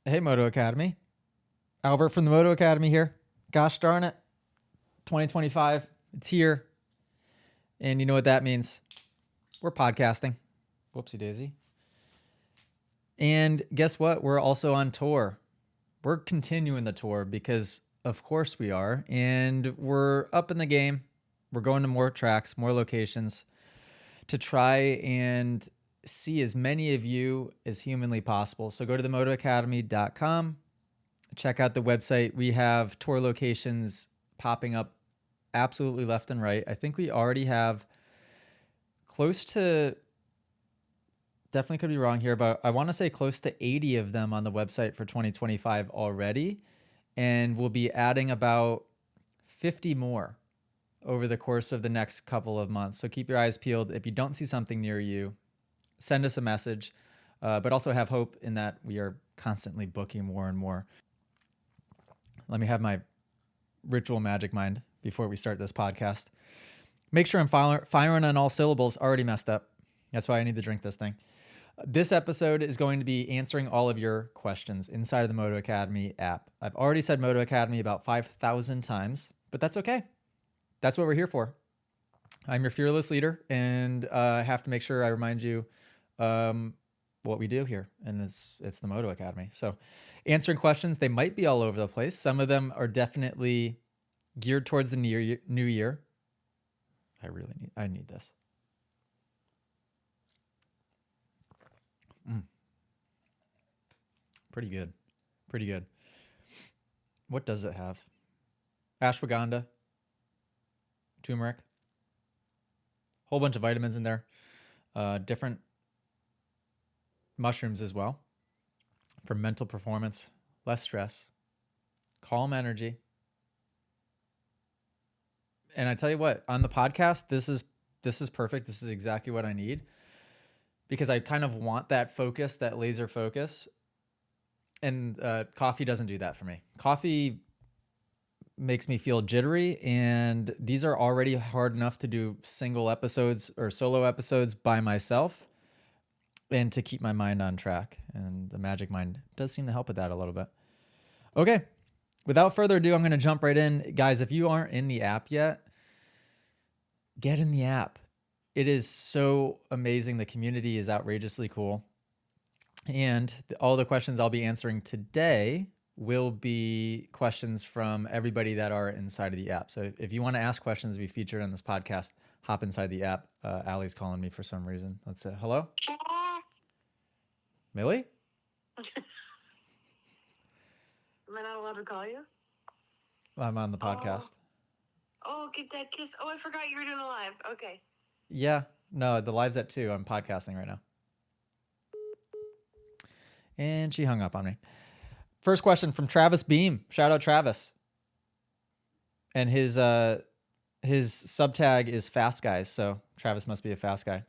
Hey, Moto Academy. Albert from the Moto Academy here. Gosh darn it. 2025. It's here. And you know what that means? We're podcasting. Whoopsie daisy. And guess what? We're also on tour. We're continuing the tour because, of course, we are. And we're up in the game. We're going to more tracks, more locations to try and see as many of you as humanly possible. So go to themotoacademy.com. Check out the website. We have tour locations popping up absolutely left and right. I think we already have close to, definitely could be wrong here, but I want to say close to 80 of them on the website for 2025 already. And we'll be adding about 50 more over the course of the next couple of months. So keep your eyes peeled. If you don't see something near you, send us a message, but also have hope in that we are constantly booking more and more. Let me have my ritual magic mind before we start this podcast. Make sure I'm firing on all syllables. Already messed up. That's why I need to drink this thing. This episode is going to be answering all of your questions inside of the Moto Academy app. I've already said Moto Academy about 5,000 times, but that's okay. That's what we're here for. I'm your fearless leader, and I have to make sure I remind you what we do here, and it's the Moto Academy. So answering questions, they might be all over the place. Some of them are definitely geared towards the new year. I need this. Pretty good. What does it have? Ashwagandha, turmeric, whole bunch of vitamins in there, different mushrooms as well for mental performance, less stress, calm energy. And I tell you what, on the podcast, this is perfect. This is exactly what I need because I kind of want that focus, that laser focus. And coffee doesn't do that for me. Coffee makes me feel jittery, and these are already hard enough to do single episodes or solo episodes by myself and to keep my mind on track. And the magic mind does seem to help with that a little bit. Okay, without further ado, I'm going to jump right in. Guys, if you aren't in the app yet, get in the app. It is so amazing. The community is outrageously cool. And all the questions I'll be answering today will be questions from everybody that are inside of the app. So if you want to ask questions to be featured on this podcast, hop inside the app. Allie's calling me for some reason. Let's say hello. Millie? Am I not allowed to call you? I'm on the podcast. Oh, get that kiss. Oh, I forgot you were doing a live. Okay. Yeah. No, the live's at 2. I'm podcasting right now. And she hung up on me. First question from Travis Beam. Shout out Travis. And his subtag is fast guys. So Travis must be a fast guy.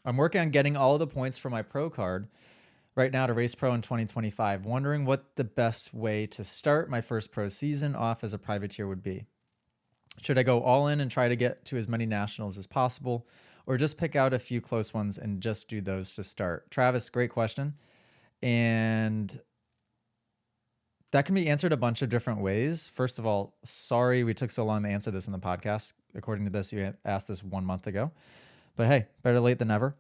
I'm working on getting all of the points for my pro card right now to race pro in 2025. Wondering what the best way to start my first pro season off as a privateer would be. Should I go all in and try to get to as many nationals as possible, or just pick out a few close ones and just do those to start? Travis, great question. And that can be answered a bunch of different ways. First of all, sorry we took so long to answer this in the podcast. According to this, you asked this 1 month ago. But hey, better late than never.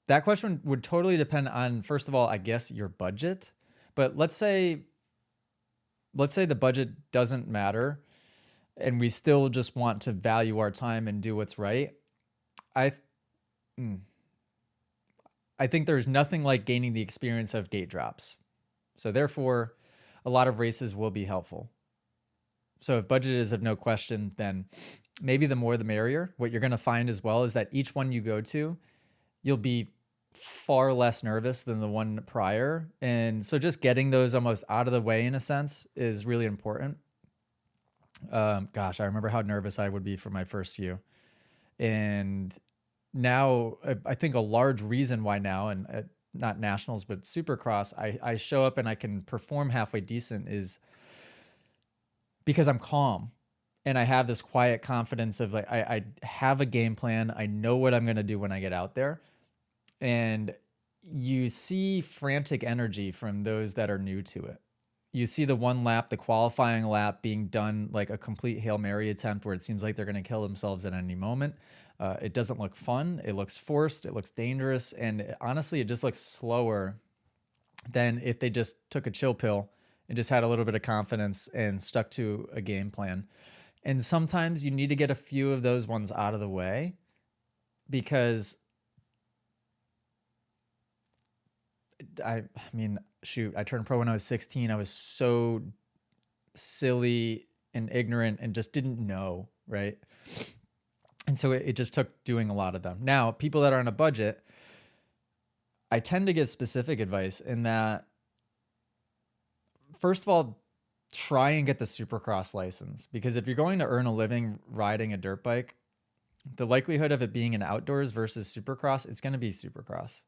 That question would totally depend on, first of all, I guess your budget. But let's say the budget doesn't matter and we still just want to value our time and do what's right. I think there's nothing like gaining the experience of gate drops. So therefore, a lot of races will be helpful. So if budget is of no question, then maybe the more the merrier. What you're going to find as well is that each one you go to, you'll be far less nervous than the one prior. And so just getting those almost out of the way in a sense is really important. Gosh, I remember how nervous I would be for my first few. And now I think a large reason why now, and not nationals, but Supercross, I show up and I can perform halfway decent is because I'm calm and I have this quiet confidence of like, I have a game plan. I know what I'm going to do when I get out there. And you see frantic energy from those that are new to it. You see the one lap, the qualifying lap, being done like a complete Hail Mary attempt where it seems like they're going to kill themselves at any moment. It doesn't look fun. It looks forced. It looks dangerous. And honestly, it just looks slower than if they just took a chill pill and just had a little bit of confidence and stuck to a game plan. And sometimes you need to get a few of those ones out of the way because I mean, shoot, I turned pro when I was 16. I was so silly and ignorant and just didn't know, right? And so it just took doing a lot of them. Now, people that are on a budget, I tend to give specific advice in that, first of all, try and get the Supercross license, because if you're going to earn a living riding a dirt bike, the likelihood of it being an outdoors versus Supercross, it's going to be Supercross.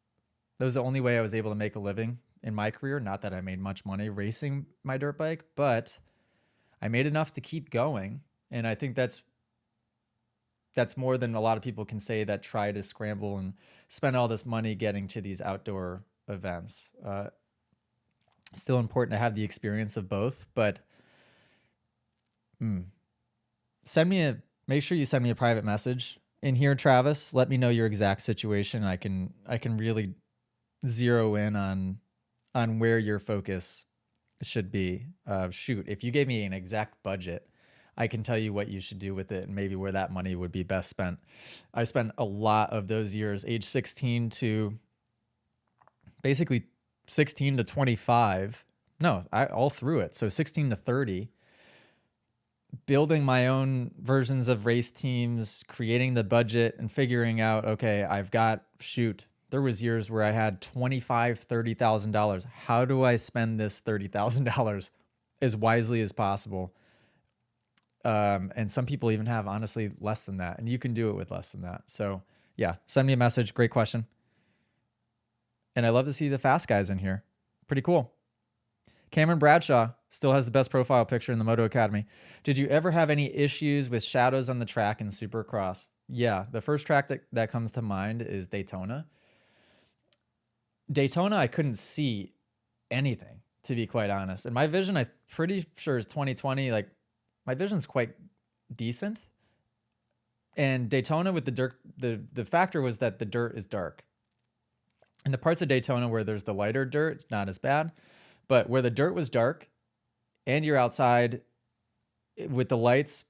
That was the only way I was able to make a living in my career. Not that I made much money racing my dirt bike, but I made enough to keep going. And I think that's more than a lot of people can say that try to scramble and spend all this money getting to these outdoor events. Still important to have the experience of both, but make sure you send me a private message in here, Travis. Let me know your exact situation. I can really zero in on where your focus should be. Shoot, if you gave me an exact budget, I can tell you what you should do with it and maybe where that money would be best spent. I spent a lot of those years, age 16 to basically 16 to 25. No, all through it. So 16 to 30, building my own versions of race teams, creating the budget and figuring out, okay, there was years where I had $25,000, $30,000. How do I spend this $30,000 as wisely as possible? And some people even have, honestly, less than that, and you can do it with less than that. So yeah, send me a message. Great question. And I love to see the fast guys in here. Pretty cool. Cameron Bradshaw still has the best profile picture in the Moto Academy. Did you ever have any issues with shadows on the track in Supercross? Yeah, the first track that comes to mind is Daytona. Daytona, I couldn't see anything, to be quite honest. And my vision, I'm pretty sure, is 2020. Like, my vision's quite decent. And Daytona with the dirt, the factor was that the dirt is dark. In the parts of Daytona where there's the lighter dirt, it's not as bad. But where the dirt was dark and you're outside with the lights,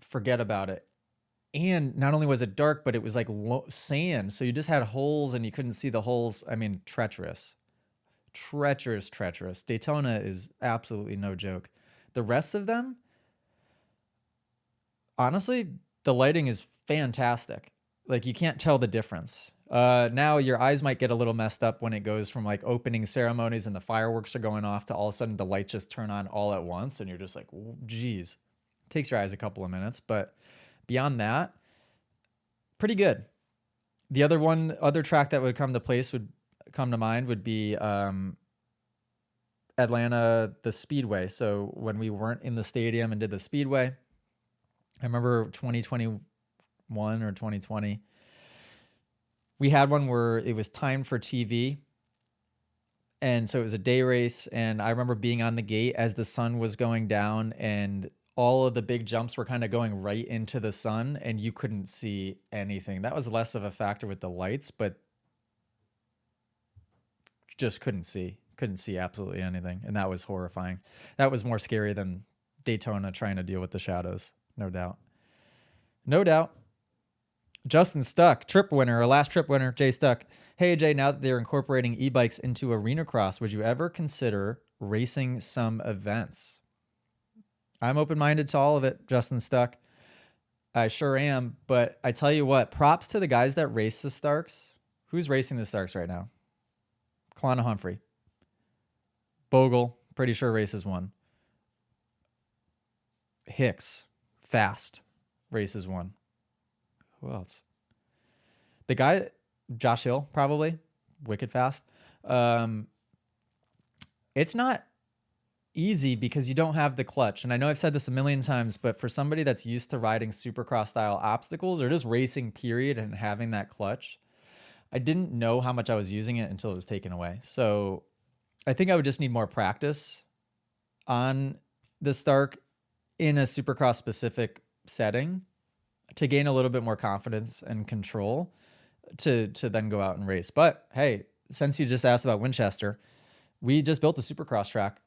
forget about it. And not only was it dark, but it was like sand. So you just had holes and you couldn't see the holes. I mean, treacherous. Daytona is absolutely no joke. The rest of them, honestly, the lighting is fantastic. Like, you can't tell the difference. Now your eyes might get a little messed up when it goes from like opening ceremonies and the fireworks are going off to all of a sudden the lights just turn on all at once. And you're just like, geez, takes your eyes a couple of minutes. But beyond that, pretty good. The other track that would come to mind would be Atlanta, the Speedway. So when we weren't in the stadium and did the Speedway, I remember 2021 or 2020, we had one where it was timed for TV. And so it was a day race. And I remember being on the gate as the sun was going down and all of the big jumps were kind of going right into the sun and you couldn't see anything. That was less of a factor with the lights, but just couldn't see absolutely anything. And that was horrifying. That was more scary than Daytona trying to deal with the shadows. No doubt. Justin Stuck, last trip winner, Jay Stuck. Hey, Jay, now that they're incorporating e-bikes into Arenacross, would you ever consider racing some events? I'm open-minded to all of it, Justin Stuck. I sure am, but I tell you what, props to the guys that race the Starks. Who's racing the Starks right now? Kalana Humphrey. Bogle, pretty sure races one. Hicks, fast, races one. Who else? The guy, Josh Hill, probably, wicked fast. It's not easy because you don't have the clutch. And I know I've said this a million times, but for somebody that's used to riding Supercross style obstacles or just racing period and having that clutch, I didn't know how much I was using it until it was taken away. So I think I would just need more practice on the Stark in a Supercross specific setting to gain a little bit more confidence and control to then go out and race. But hey, since you just asked about Winchester, we just built a Supercross track,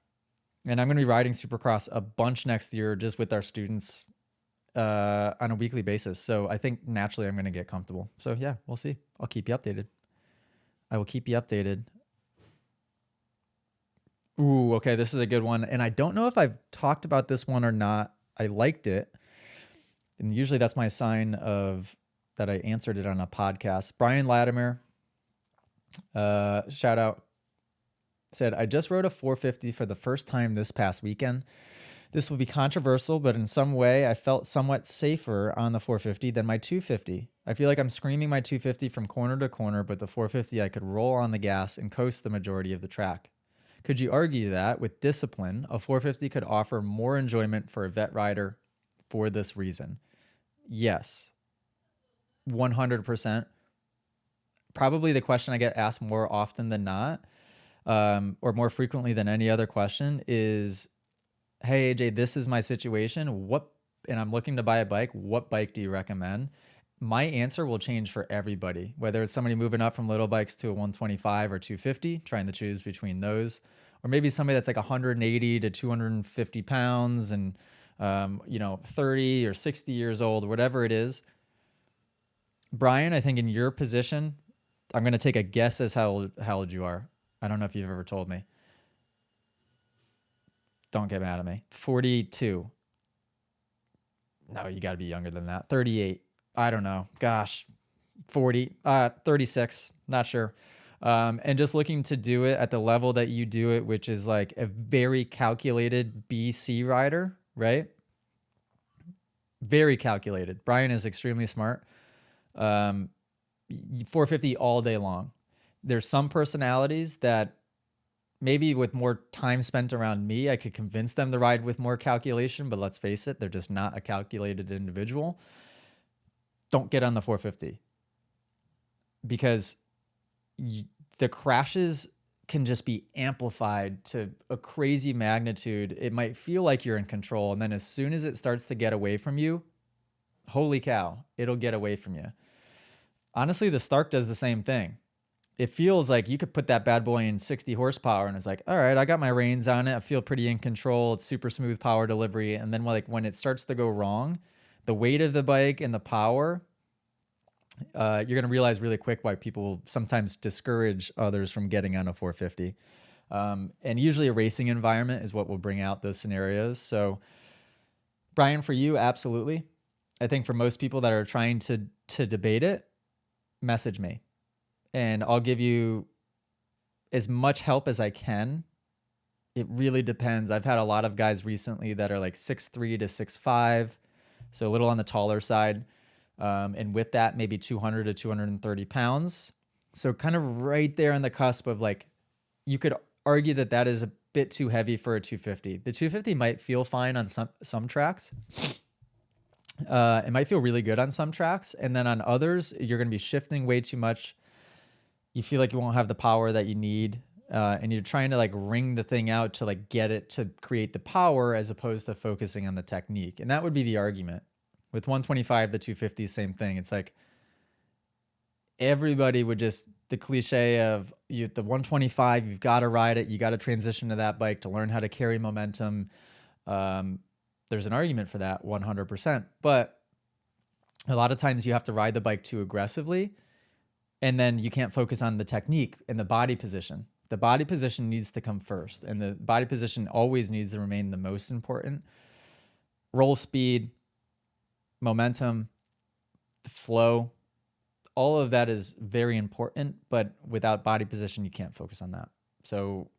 and I'm going to be riding Supercross a bunch next year just with our students on a weekly basis. So I think naturally I'm going to get comfortable. So yeah, we'll see. I'll keep you updated. I will keep you updated. Ooh, okay, this is a good one. And I don't know if I've talked about this one or not. I liked it. And usually that's my sign of that I answered it on a podcast. Brian Latimer, shout out, said, I just rode a 450 for the first time this past weekend. This will be controversial, but in some way I felt somewhat safer on the 450 than my 250. I feel like I'm screaming my 250 from corner to corner, but the 450 I could roll on the gas and coast the majority of the track. Could you argue that with discipline, a 450 could offer more enjoyment for a vet rider for this reason? Yes, 100%. Probably the question I get asked more often than not, or more frequently than any other question is, hey, AJ, this is my situation. And I'm looking to buy a bike. What bike do you recommend? My answer will change for everybody, whether it's somebody moving up from little bikes to a 125 or 250, trying to choose between those, or maybe somebody that's like 180 to 250 pounds and, 30 or 60 years old, whatever it is. Brian, I think in your position, I'm going to take a guess as how old you are. I don't know if you've ever told me. Don't get mad at me. 42. No, you got to be younger than that. 38. I don't know. Gosh, 40, 36, not sure. And just looking to do it at the level that you do it, which is like a very calculated BC rider, right? Very calculated. Brian is extremely smart. 450 all day long. There's some personalities that maybe with more time spent around me, I could convince them to ride with more calculation, but let's face it, they're just not a calculated individual. Don't get on the 450 because the crashes can just be amplified to a crazy magnitude. It might feel like you're in control, and then as soon as it starts to get away from you, holy cow, it'll get away from you. Honestly, the Stark does the same thing. It feels like you could put that bad boy in 60 horsepower and it's like, all right, I got my reins on it. I feel pretty in control. It's super smooth power delivery. And then like when it starts to go wrong, the weight of the bike and the power, you're going to realize really quick why people sometimes discourage others from getting on a 450. And usually a racing environment is what will bring out those scenarios. So Brian, for you, absolutely. I think for most people that are trying to debate it, message me and I'll give you as much help as I can. It really depends. I've had a lot of guys recently that are like 6'3" to 6'5", so a little on the taller side. And with that, maybe 200 to 230 pounds. So kind of right there on the cusp of like, you could argue that that is a bit too heavy for a 250. The 250 might feel fine on some tracks. It might feel really good on some tracks. And then on others, you're going to be shifting way too much. You feel like you won't have the power that you need. And you're trying to like wring the thing out to like get it to create the power as opposed to focusing on the technique. And that would be the argument. With 125, the 250, same thing. It's like everybody would just, the cliche of the 125, you've got to ride it. You got to transition to that bike to learn how to carry momentum. There's an argument for that 100%, but a lot of times you have to ride the bike too aggressively and then you can't focus on the technique and the body position. The body position needs to come first, and the body position always needs to remain the most important. Roll speed, momentum, the flow, all of that is very important, but without body position, you can't focus on that. So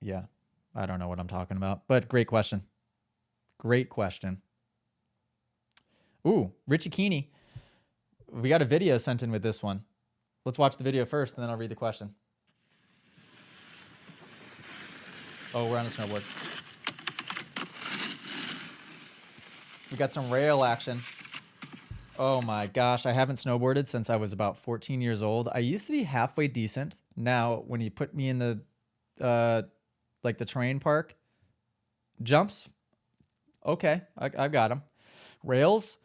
yeah, I don't know what I'm talking about, but great question. Great question. Ooh, Richie Keeney. We got a video sent in with this one. Let's watch the video first, and then I'll read the question. Oh, we're on a snowboard. We got some rail action. Oh my gosh, I haven't snowboarded since I was about 14 years old. I used to be halfway decent. Now, when you put me in the uh like the terrain park, jumps, okay, I've got them. Rails,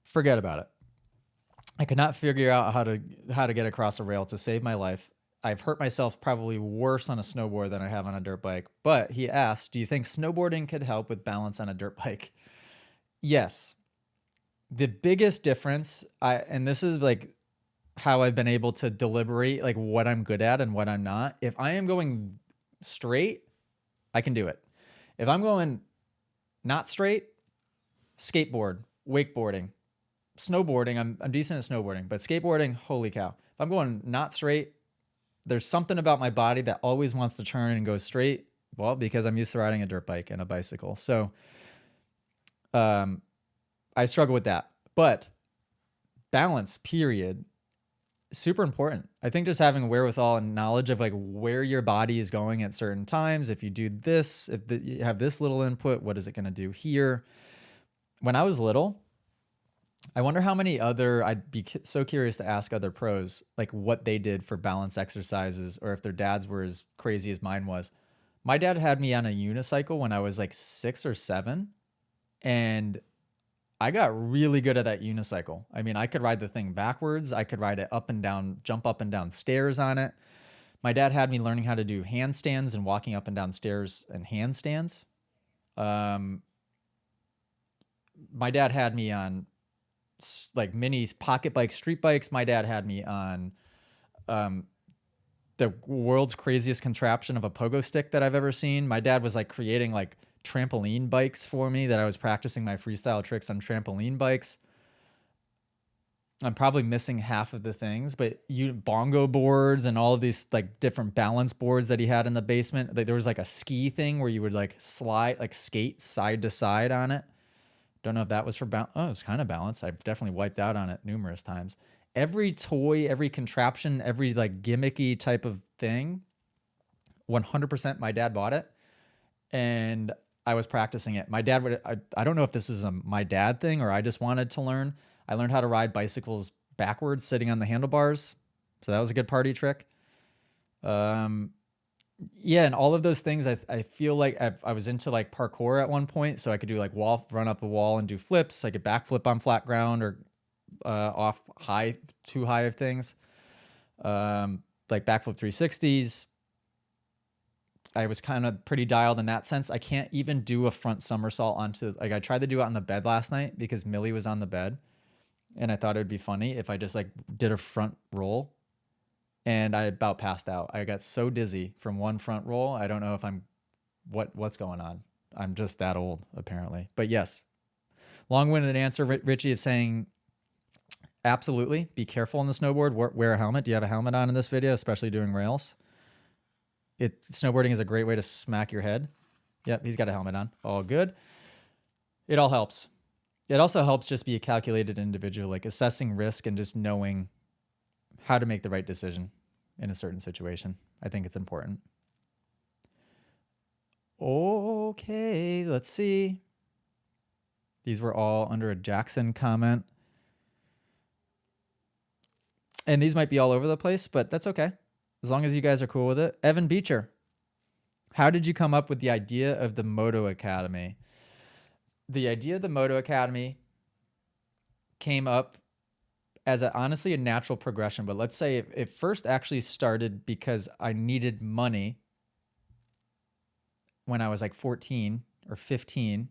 forget about it. I could not figure out how to get across a rail to save my life. I've hurt myself probably worse on a snowboard than I have on a dirt bike. But he asked, "Do you think snowboarding could help with balance on a dirt bike?" Yes. The biggest difference, and this is like how I've been able to deliberate like what I'm good at and what I'm not. If I am going straight, I can do it. If I'm going not straight, skateboard, wakeboarding, snowboarding, I'm decent at snowboarding, but skateboarding, holy cow. If I'm going not straight, there's something about my body that always wants to turn and go straight. Well, because I'm used to riding a dirt bike and a bicycle. So I struggle with that. But balance, period, super important. I think just having wherewithal and knowledge of like where your body is going at certain times. If you do this, you have this little input, what is it going to do here? When I was little, I wonder how many other, I'd be so curious to ask other pros, like what they did for balance exercises or if their dads were as crazy as mine was. My dad had me on a unicycle when I was like 6 or 7, and I got really good at that unicycle. I mean, I could ride the thing backwards. I could ride it up and down, jump up and down stairs on it. My dad had me learning how to do handstands and walking up and down stairs and handstands. My dad had me on like mini pocket bikes, street bikes. My dad had me on the world's craziest contraption of a pogo stick that I've ever seen. My dad was like creating like trampoline bikes for me that I was practicing my freestyle tricks on trampoline bikes. I'm probably missing half of the things, but bongo boards and all of these like different balance boards that he had in the basement. Like, there was like a ski thing where you would like slide, like skate side to side on it. Don't know if that was for balance. Oh, it was kind of balance. I've definitely wiped out on it numerous times. Every toy, every contraption, every like gimmicky type of thing, 100% my dad bought it. And I was practicing it. My dad would, I don't know if this is my dad thing or I just wanted to learn. I learned how to ride bicycles backwards sitting on the handlebars. So that was a good party trick. Yeah, and all of those things, I feel like I was into like parkour at one point, so I could do like run up a wall and do flips. I could backflip on flat ground or off too high of things, like backflip 360s. I was kind of pretty dialed in that sense. I can't even do a front somersault onto, like I tried to do it on the bed last night because Millie was on the bed, and I thought it would be funny if I just like did a front roll. And I about passed out. I got so dizzy from one front roll. I don't know if what's going on. I'm just that old, apparently. But yes, long-winded answer, Richie, is saying absolutely. Be careful on the snowboard. Wear a helmet. Do you have a helmet on in this video, especially doing rails? Snowboarding is a great way to smack your head. Yep, he's got a helmet on. All good. It all helps. It also helps just be a calculated individual, like assessing risk and just knowing how to make the right decision in a certain situation. I think it's important. Okay, let's see. These were all under a Jackson comment. And these might be all over the place, but that's okay. As long as you guys are cool with it. Evan Beecher, how did you come up with the idea of the Moto Academy? The idea of the Moto Academy came up as honestly a natural progression, but let's say it first actually started because I needed money when I was like 14 or 15.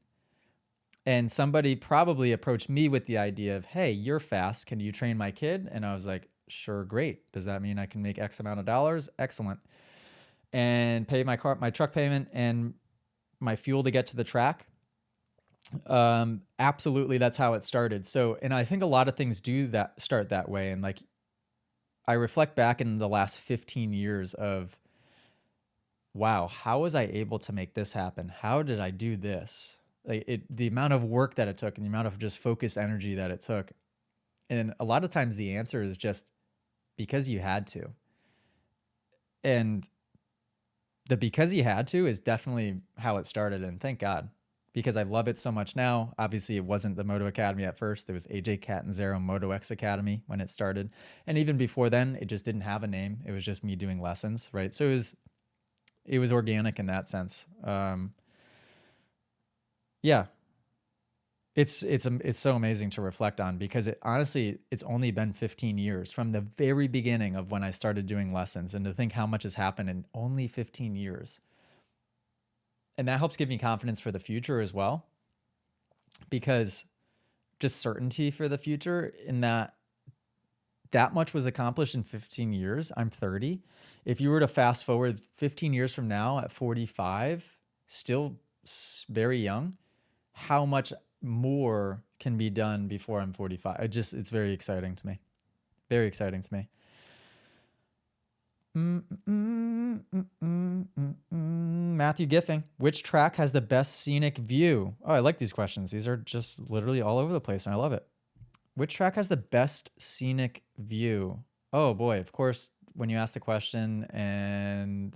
And somebody probably approached me with the idea of, hey, you're fast. Can you train my kid? And I was like, sure, great. Does that mean I can make X amount of dollars? Excellent. And pay my truck payment and my fuel to get to the track. Absolutely, that's how it started. So, and I think a lot of things start that way. And like, I reflect back in the last 15 years of, wow, how was I able to make this happen? How did I do this? Like the amount of work that it took and the amount of just focused energy that it took. And a lot of times the answer is just because you had to. And the because you had to is definitely how it started. And thank God. because I love it so much now. Obviously, it wasn't the Moto Academy at first. It was AJ Catanzaro Moto X Academy when it started. And even before then, it just didn't have a name. It was just me doing lessons, right? So it was organic in that sense. Yeah, it's so amazing to reflect on, because honestly, it's only been 15 years from the very beginning of when I started doing lessons, and to think how much has happened in only 15 years. And that helps give me confidence for the future as well, because just certainty for the future in that much was accomplished in 15 years. I'm 30. If you were to fast forward 15 years from now at 45, still very young, how much more can be done before I'm 45? It's very exciting to me. Very exciting to me. Matthew Giffing, which track has the best scenic view? Oh, I like these questions. These are just literally all over the place, and I love it. Which track has the best scenic view? Oh boy, of course, when you ask the question, and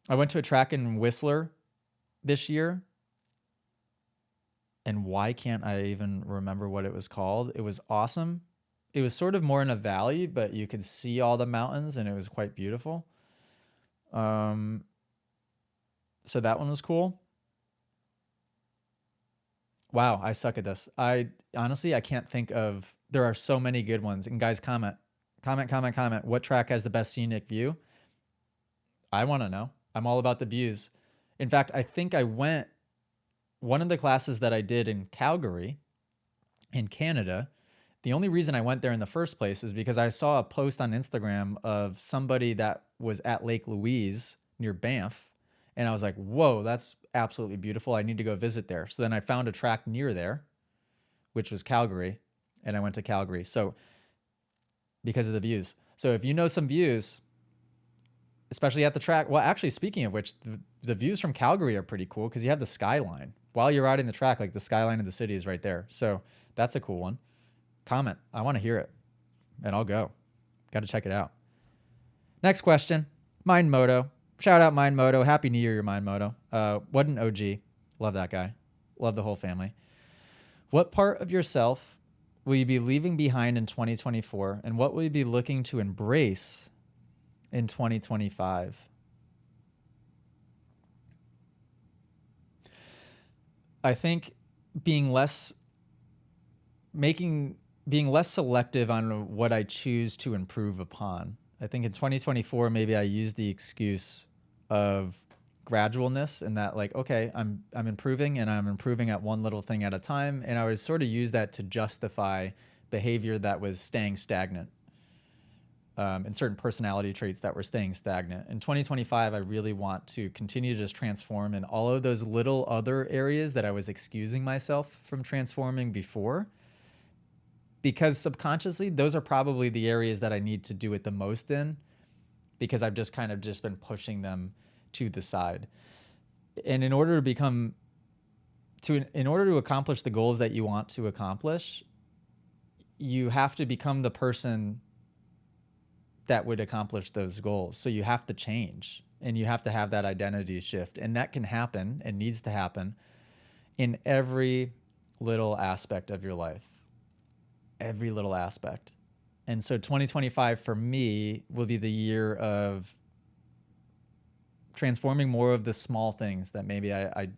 I went to a track in Whistler this year, and why can't I even remember what it was called? It was awesome. It was sort of more in a valley, but you could see all the mountains, and it was quite beautiful. So that one was cool. Wow, I suck at this. I honestly, I can't think of. There are so many good ones. And guys, comment. What track has the best scenic view? I want to know. I'm all about the views. In fact, I think one of the classes that I did in Calgary, in Canada. The only reason I went there in the first place is because I saw a post on Instagram of somebody that was at Lake Louise near Banff. And I was like, whoa, that's absolutely beautiful. I need to go visit there. So then I found a track near there, which was Calgary. And I went to Calgary. So because of the views. So if you know some views, especially at the track. Well, actually, speaking of which, the views from Calgary are pretty cool, because you have the skyline. While you're riding the track, like the skyline of the city is right there. So that's a cool one. Comment. I want to hear it, and I'll go. Got to check it out. Next question. Mind Moto. Shout out Mind Moto. Happy New Year, your Mind Moto. What an OG. Love that guy. Love the whole family. What part of yourself will you be leaving behind in 2024, and what will you be looking to embrace in 2025? I think being less selective on what I choose to improve upon. I think in 2024, maybe I use the excuse of gradualness, and that, like, okay, I'm improving, and I'm improving at one little thing at a time. And I would sort of use that to justify behavior that was staying stagnant, and certain personality traits that were staying stagnant. In 2025, I really want to continue to just transform in all of those little other areas that I was excusing myself from transforming before, because subconsciously, those are probably the areas that I need to do it the most in, because I've just kind of just been pushing them to the side. And in order to accomplish the goals that you want to accomplish, you have to become the person that would accomplish those goals. So you have to change, and you have to have that identity shift. And that can happen, and needs to happen, in every little aspect of your life. Every little aspect. And so 2025 for me will be the year of transforming more of the small things that maybe I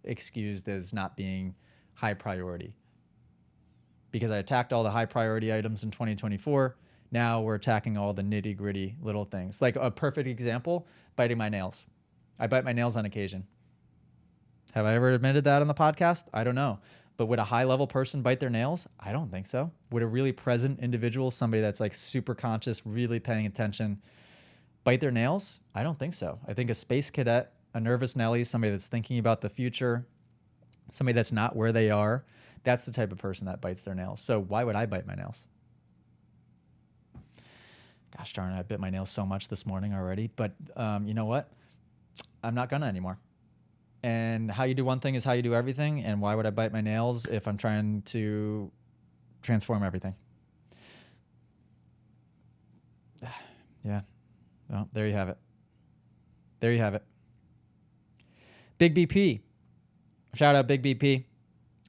excused as not being high priority. Because I attacked all the high priority items in 2024. Now we're attacking all the nitty gritty little things. Like a perfect example, biting my nails. I bite my nails on occasion. Have I ever admitted that on the podcast? I don't know. But would a high level person bite their nails? I don't think so. Would a really present individual, somebody that's like super conscious, really paying attention, bite their nails? I don't think so. I think a space cadet, a nervous Nelly, somebody that's thinking about the future, somebody that's not where they are, that's the type of person that bites their nails. So why would I bite my nails? Gosh darn it, I bit my nails so much this morning already. But you know what? I'm not gonna anymore. And how you do one thing is how you do everything. And why would I bite my nails if I'm trying to transform everything? Yeah. Well, there you have it. There you have it. Big BP. Shout out Big BP.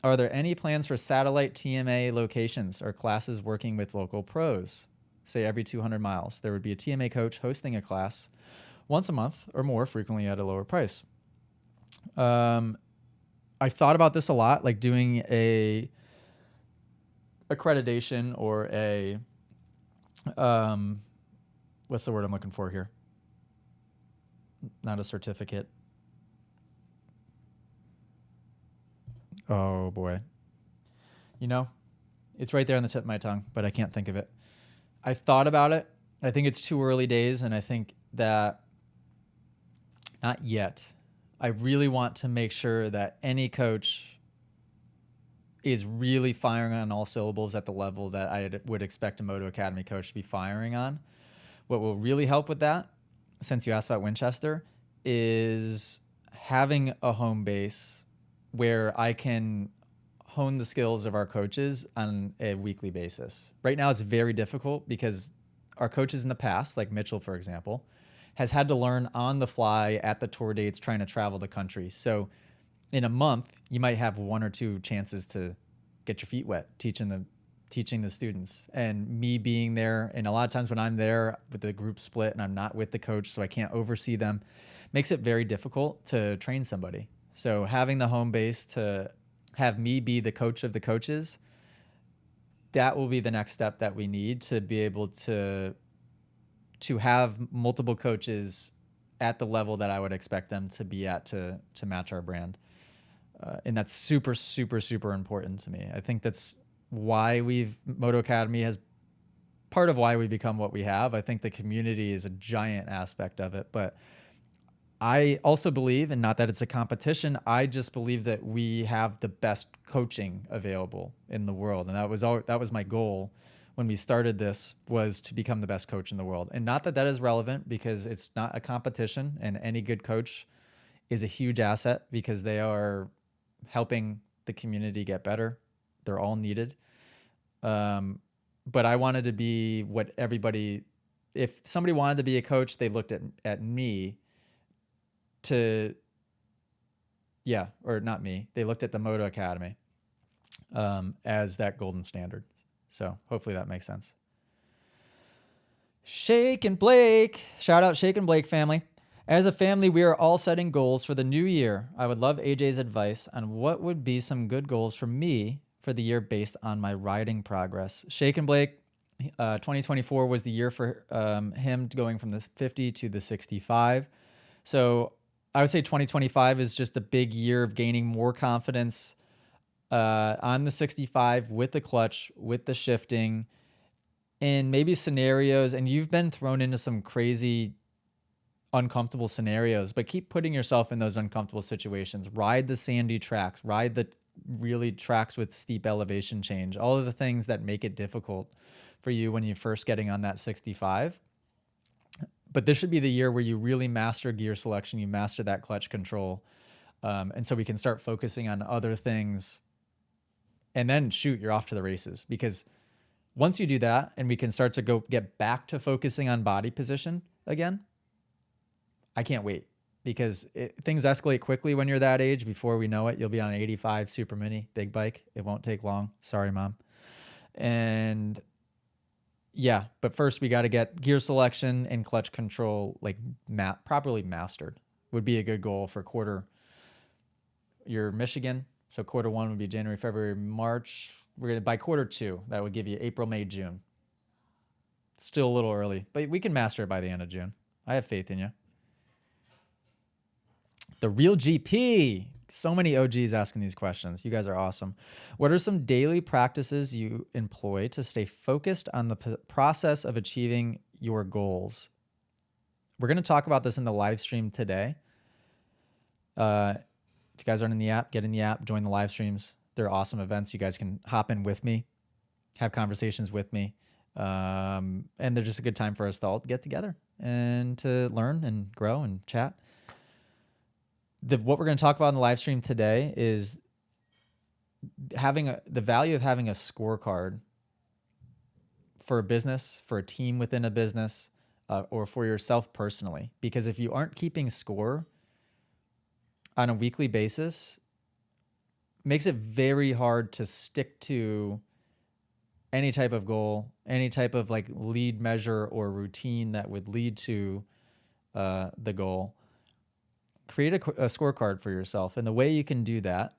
Are there any plans for satellite TMA locations or classes working with local pros? Say every 200 miles, there would be a TMA coach hosting a class once a month or more frequently at a lower price. I thought about this a lot, like doing a accreditation or a, what's the word I'm looking for here? Not a certificate. Oh boy. You know, it's right there on the tip of my tongue, but I can't think of it. I've thought about it. I think it's too early days, and I think that not yet. I really want to make sure that any coach is really firing on all syllables at the level that I would expect a Moto Academy coach to be firing on. What will really help with that, since you asked about Winchester, is having a home base where I can hone the skills of our coaches on a weekly basis. Right now, it's very difficult because our coaches in the past, like Mitchell, for example, has had to learn on the fly at the tour dates trying to travel the country. So in a month, you might have 1 or 2 chances to get your feet wet teaching the students. And me being there, and a lot of times when I'm there with the group split and I'm not with the coach, so I can't oversee them, makes it very difficult to train somebody. So having the home base to have me be the coach of the coaches, that will be the next step that we need to be able to have multiple coaches at the level that I would expect them to be at to match our brand. And that's super, super, super important to me. I think that's why Moto Academy has part of why we become what we have. I think the community is a giant aspect of it, but I also believe, and not that it's a competition, I just believe that we have the best coaching available in the world. And that was my goal when we started this, was to become the best coach in the world. And not that that is relevant, because it's not a competition, and any good coach is a huge asset because they are helping the community get better. They're all needed. But I wanted to be what everybody, if somebody wanted to be a coach, they looked at me or not me, they looked at the Moto Academy as that golden standard. So hopefully that makes sense. Shake and Blake. Shout out Shake and Blake family. As a family, we are all setting goals for the new year. I would love AJ's advice on what would be some good goals for me for the year based on my riding progress. Shake and Blake, 2024 was the year for him going from the 50 to the 65. So I would say 2025 is just a big year of gaining more confidence on the 65 with the clutch, with the shifting, and maybe scenarios. And you've been thrown into some crazy, uncomfortable scenarios, but keep putting yourself in those uncomfortable situations. Ride the sandy tracks, ride the really tracks with steep elevation change, all of the things that make it difficult for you when you're first getting on that 65. But this should be the year where you really master gear selection, you master that clutch control. And so we can start focusing on other things, and then you're off to the races. Because once you do that and we can start to get back to focusing on body position again, I can't wait, because things escalate quickly when you're that age. Before we know it, you'll be on an 85 Super Mini big bike. It won't take long. Sorry, Mom. And yeah, but first we got to get gear selection and clutch control properly mastered. Would be a good goal for your Michigan. So quarter 1 would be January, February, March. By quarter 2, that would give you April, May, June. Still a little early, but we can master it by the end of June. I have faith in you. The Real GP. So many OGs asking these questions. You guys are awesome. What are some daily practices you employ to stay focused on the process of achieving your goals? We're going to talk about this in the live stream today. If you guys aren't in the app, get in the app, join the live streams. They're awesome events. You guys can hop in with me, have conversations with me. And they're just a good time for us to all get together and to learn and grow and chat. What we're going to talk about in the live stream today is the value of having a scorecard for a business, for a team within a business, or for yourself personally. Because if you aren't keeping score on a weekly basis, makes it very hard to stick to any type of goal, any type of like lead measure or routine that would lead to the goal. Create a scorecard for yourself. And the way you can do that,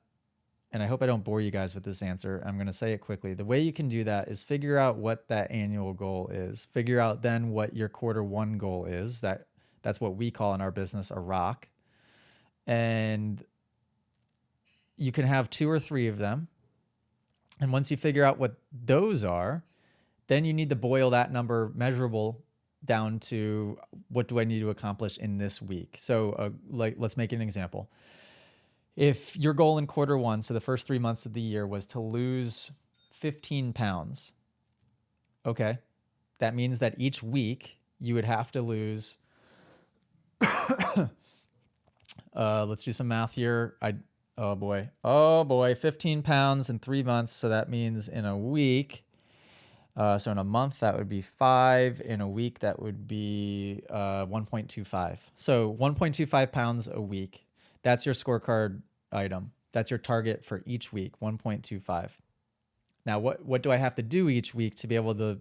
and I hope I don't bore you guys with this answer, I'm going to say it quickly. The way you can do that is figure out what that annual goal is. Figure out then what your Q1 goal is. That's what we call in our business a rock. And you can have 2 or 3 of them. And once you figure out what those are, then you need to boil that number measurable down to what do I need to accomplish in this week. So let's make an example. If your goal in Q1, so the first 3 months of the year, was to lose 15 pounds, okay, that means that each week you would have to lose, let's do some math here. Oh boy, 15 pounds in 3 months. So that means in a week, so in a month, that would be 5. In a week, that would be 1.25. So 1.25 pounds a week. That's your scorecard item. That's your target for each week, 1.25. Now, what do I have to do each week to be able to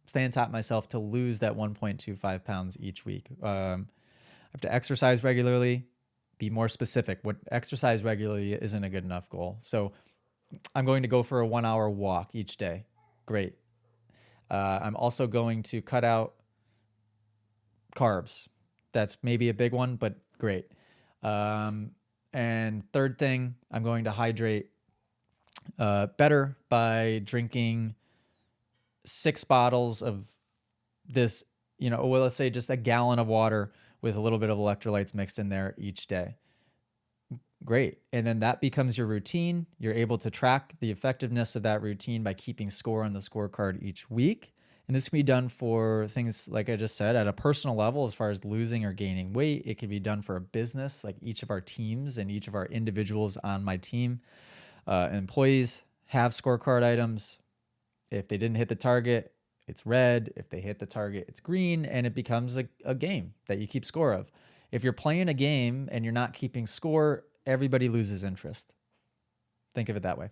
stay on top of myself to lose that 1.25 pounds each week? I have to exercise regularly. Be more specific. What exercise regularly isn't a good enough goal. So I'm going to go for a 1-hour walk each day. Great. I'm also going to cut out carbs. That's maybe a big one, but great. And third thing, I'm going to hydrate better by drinking 6 bottles of this, well, let's say just a gallon of water with a little bit of electrolytes mixed in there each day. Great. And then that becomes your routine. You're able to track the effectiveness of that routine by keeping score on the scorecard each week. And this can be done for things, like I just said, at a personal level, as far as losing or gaining weight. It can be done for a business, like each of our teams and each of our individuals on my team. Employees have scorecard items. If they didn't hit the target, it's red. If they hit the target, it's green, and it becomes a game that you keep score of. If you're playing a game and you're not keeping score, everybody loses interest. Think of it that way.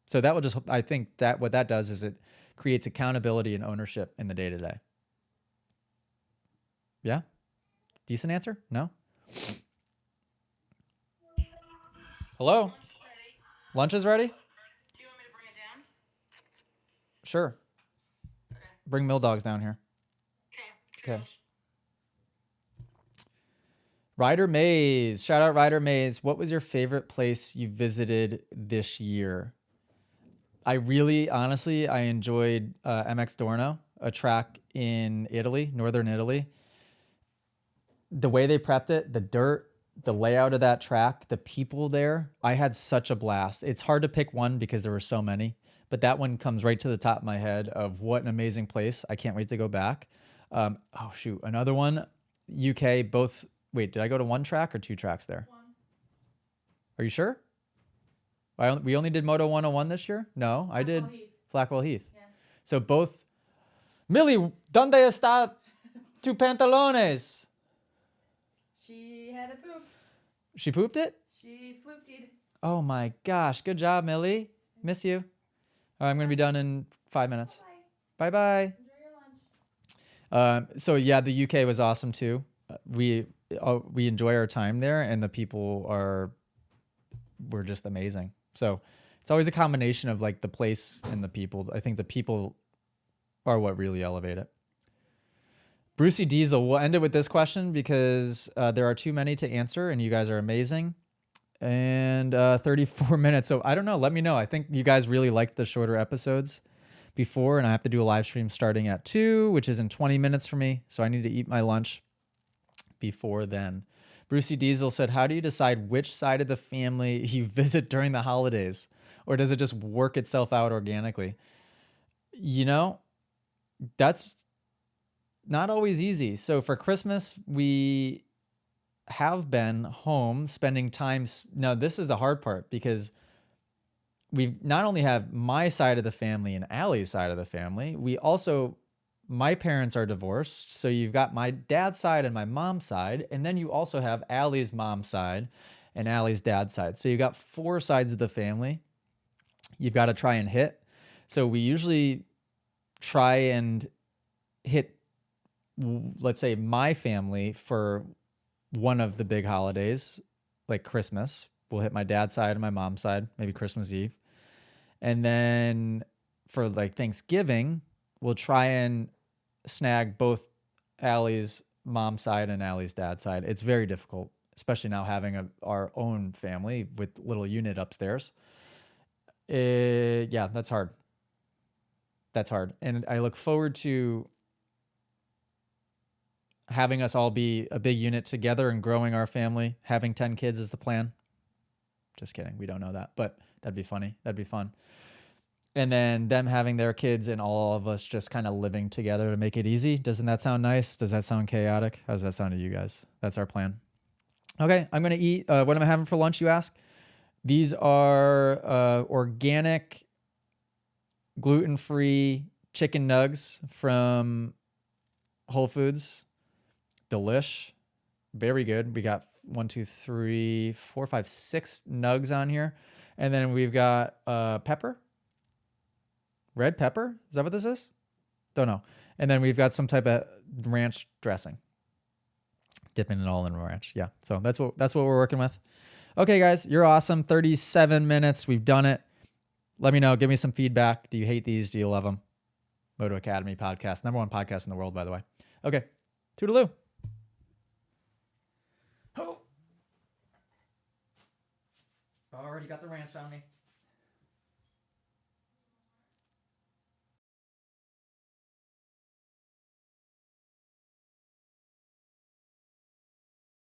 So that will just, I think that what that does is it creates accountability and ownership in the day-to-day. Yeah? Decent answer? No? Hello? Lunch is ready? Do you want me to bring it down? Sure. Okay. Bring Mill Dogs down here. Okay. Okay. Ryder Mays. Shout out Ryder Mays. What was your favorite place you visited this year? I enjoyed MX Dorno, a track in Italy, northern Italy. The way they prepped it, the dirt, the layout of that track, the people there, I had such a blast. It's hard to pick one because there were so many, but that one comes right to the top of my head of what an amazing place. I can't wait to go back. Another one, UK, both. Wait, did I go to 1 track or 2 tracks there? 1. Are you sure? We only did Moto 101 this year? No, I did Flackwell Heath. Yeah. So both. Millie, ¿dónde está tu pantalones? She had a poop. She pooped it? She flooped. Oh my gosh. Good job, Millie. Miss you. All right, I'm going to be done in 5 minutes. Bye-bye. Enjoy your lunch. So yeah, the UK was awesome too. We enjoy our time there, and the people were just amazing. So it's always a combination of like the place and the people. I think the people are what really elevate it. Brucey Diesel, we'll end it with this question because there are too many to answer, and you guys are amazing. And 34 minutes. So I don't know. Let me know. I think you guys really liked the shorter episodes before, and I have to do a live stream starting at 2, which is in 20 minutes for me. So I need to eat my lunch before then. Brucey Diesel said, how do you decide which side of the family you visit during the holidays? Or does it just work itself out organically? That's not always easy. So for Christmas, we have been home spending time. Now, this is the hard part because we not only have my side of the family and Allie's side of the family, my parents are divorced. So you've got my dad's side and my mom's side. And then you also have Allie's mom's side. and Allie's dad's side. So you got 4 sides of the family you've got to try and hit. So we usually try and hit, let's say, my family for one of the big holidays, like Christmas. We'll hit my dad's side and my mom's side, maybe Christmas Eve. And then for like Thanksgiving, we'll try and snag both Allie's mom's side and Allie's dad's side. It's very difficult, especially now having our own family with little unit upstairs. Yeah, that's hard. That's hard. And I look forward to having us all be a big unit together and growing our family. Having 10 kids is the plan. Just kidding. We don't know that, but that'd be funny. That'd be fun. And then them having their kids and all of us just kind of living together to make it easy. Doesn't that sound nice? Does that sound chaotic? How does that sound to you guys? That's our plan. Okay, I'm going to eat. What am I having for lunch, you ask? These are organic, gluten-free chicken nugs from Whole Foods. Delish. Very good. We got 1, 2, 3, 4, 5, 6 nugs on here. And then we've got pepper. Red pepper? Is that what this is? Don't know. And then we've got some type of ranch dressing. Dipping it all in ranch. Yeah. So that's what we're working with. Okay, guys, you're awesome. 37 minutes. We've done it. Let me know. Give me some feedback. Do you hate these? Do you love them? Moto Academy podcast. #1 podcast in the world, by the way. Okay. Toodaloo. Oh. Already got the ranch on me.